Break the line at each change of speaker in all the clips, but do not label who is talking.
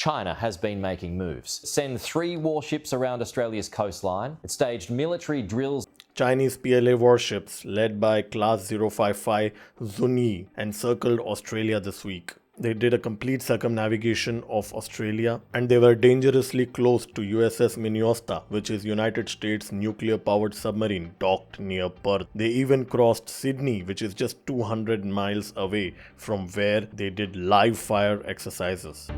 China has been making moves. Send 3 warships around Australia's coastline. It staged military drills.
Chinese PLA warships led by Class 055 Zunyi encircled Australia this week. They did a complete circumnavigation of Australia and they were dangerously close to USS Minnesota, which is United States nuclear-powered submarine docked near Perth. They even crossed Sydney, which is just 200 miles away from where they did live fire exercises.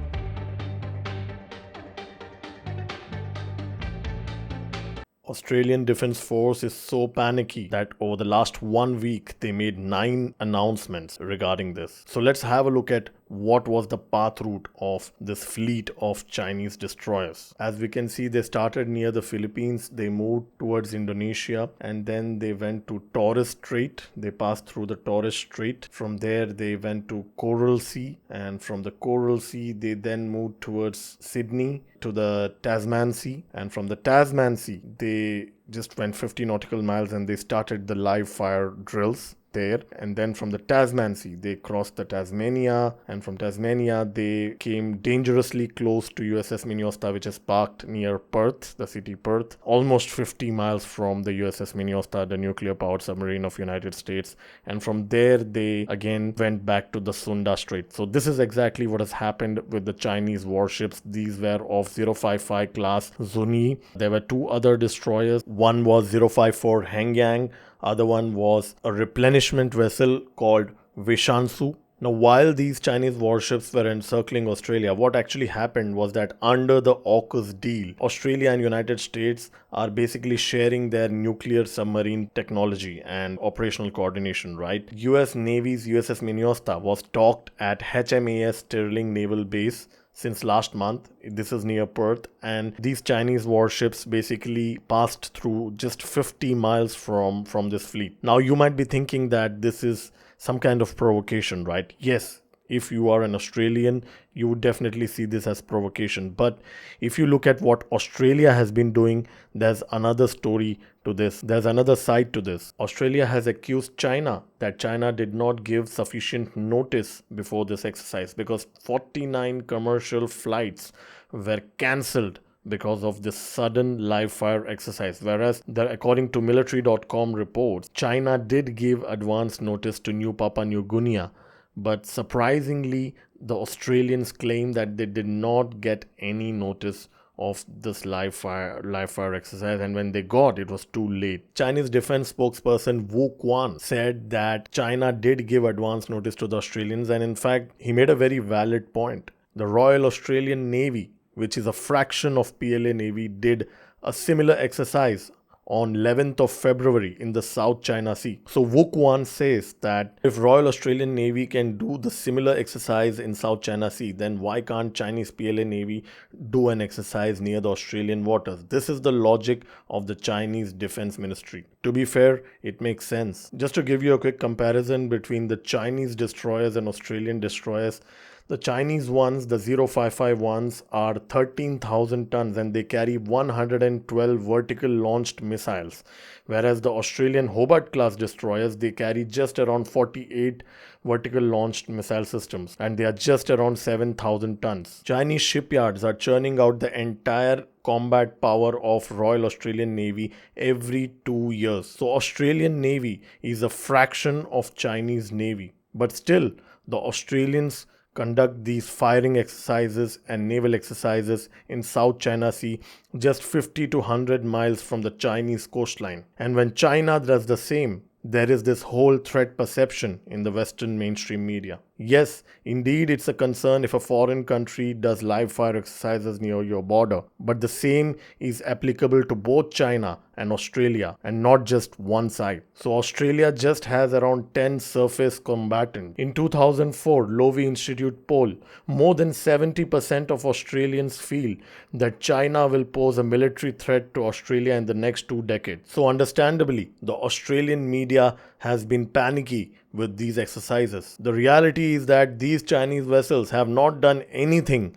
Australian Defence Force is so panicky that over the last 1 week they made 9 announcements regarding this. So let's have a look at what was the path route of this fleet of Chinese destroyers. As we can see, they started near the Philippines, they moved towards Indonesia, and then they went to Torres Strait. They passed through the Torres Strait. From there they went to Coral Sea, and from the Coral Sea they then moved towards Sydney to the Tasman Sea, and from the Tasman Sea they just went 50 nautical miles and they started the live fire drills there. And then from the Tasman Sea they crossed the Tasmania, and from Tasmania they came dangerously close to USS Minnesota, which is parked near Perth, the city Perth, almost 50 miles from the USS Minnesota, the nuclear powered submarine of United States. And from there they again went back to the Sunda Strait. So this is exactly what has happened with the Chinese warships. These were of 055 class Zunyi. There were 2 other destroyers. One was 054 Hengyang. Other one was a replenishment vessel called Vishansu. Now, while these Chinese warships were encircling Australia, what actually happened was that under the AUKUS deal, Australia and United States are basically sharing their nuclear submarine technology and operational coordination, right? US Navy's USS Minnesota was docked at HMAS Stirling Naval Base since last month. This is near Perth, and these Chinese warships basically passed through just 50 miles from this fleet. Now you might be thinking that this is some kind of provocation, right? Yes, if you are an Australian, you would definitely see this as provocation. But if you look at what Australia has been doing, there's another story to this. There's another side to this. Australia has accused China that China did not give sufficient notice before this exercise, because 49 commercial flights were cancelled because of this sudden live fire exercise. Whereas, according to military.com reports, China did give advance notice to New Papua New Guinea. But surprisingly, the Australians claim that they did not get any notice of this live fire exercise, and when they got, it was too late. Chinese defense spokesperson Wu Quan said that China did give advance notice to the Australians, and in fact, he made a very valid point. The Royal Australian Navy, which is a fraction of PLA Navy, did a similar exercise on 11th of February in the South China Sea. So Wu Quan says that if Royal Australian Navy can do the similar exercise in South China Sea, then why can't Chinese PLA Navy do an exercise near the Australian waters? This is the logic of the Chinese Defense Ministry. To be fair, it makes sense. Just to give you a quick comparison between the Chinese destroyers and Australian destroyers, the Chinese ones, the 055 ones, are 13,000 tons and they carry 112 vertical launched missiles. Whereas the Australian Hobart class destroyers, they carry just around 48 vertical launched missile systems and they are just around 7,000 tons. Chinese shipyards are churning out the entire combat power of Royal Australian Navy every 2 years. So Australian Navy is a fraction of Chinese Navy. But still, the Australians conduct these firing exercises and naval exercises in South China Sea just 50 to 100 miles from the Chinese coastline. And when China does the same, there is this whole threat perception in the Western mainstream media. Yes, indeed, it's a concern if a foreign country does live fire exercises near your border, but the same is applicable to both China and Australia and not just one side. So Australia just has around 10 surface combatants. In 2004 Lowy Institute poll, more than 70% of Australians feel that China will pose a military threat to Australia in the next 2 decades. So understandably, the Australian media has been panicky with these exercises. The reality is that these Chinese vessels have not done anything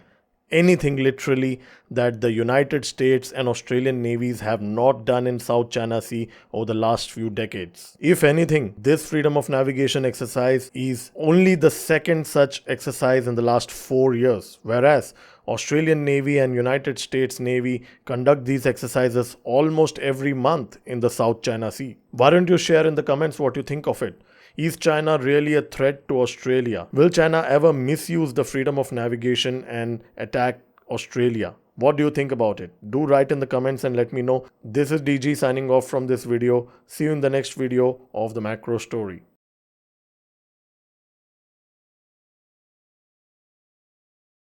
literally that the United States and Australian navies have not done in South China Sea over the last few decades. If anything, this freedom of navigation exercise is only the second such exercise in the last 4 years, whereas Australian Navy and United States Navy conduct these exercises almost every month in the South China Sea. Why don't you share in the comments what you think of it? Is China really a threat to Australia? Will China ever misuse the freedom of navigation and attack Australia? What do you think about it? Do write in the comments and let me know. This is DG signing off from this video. See you in the next video of the macro story.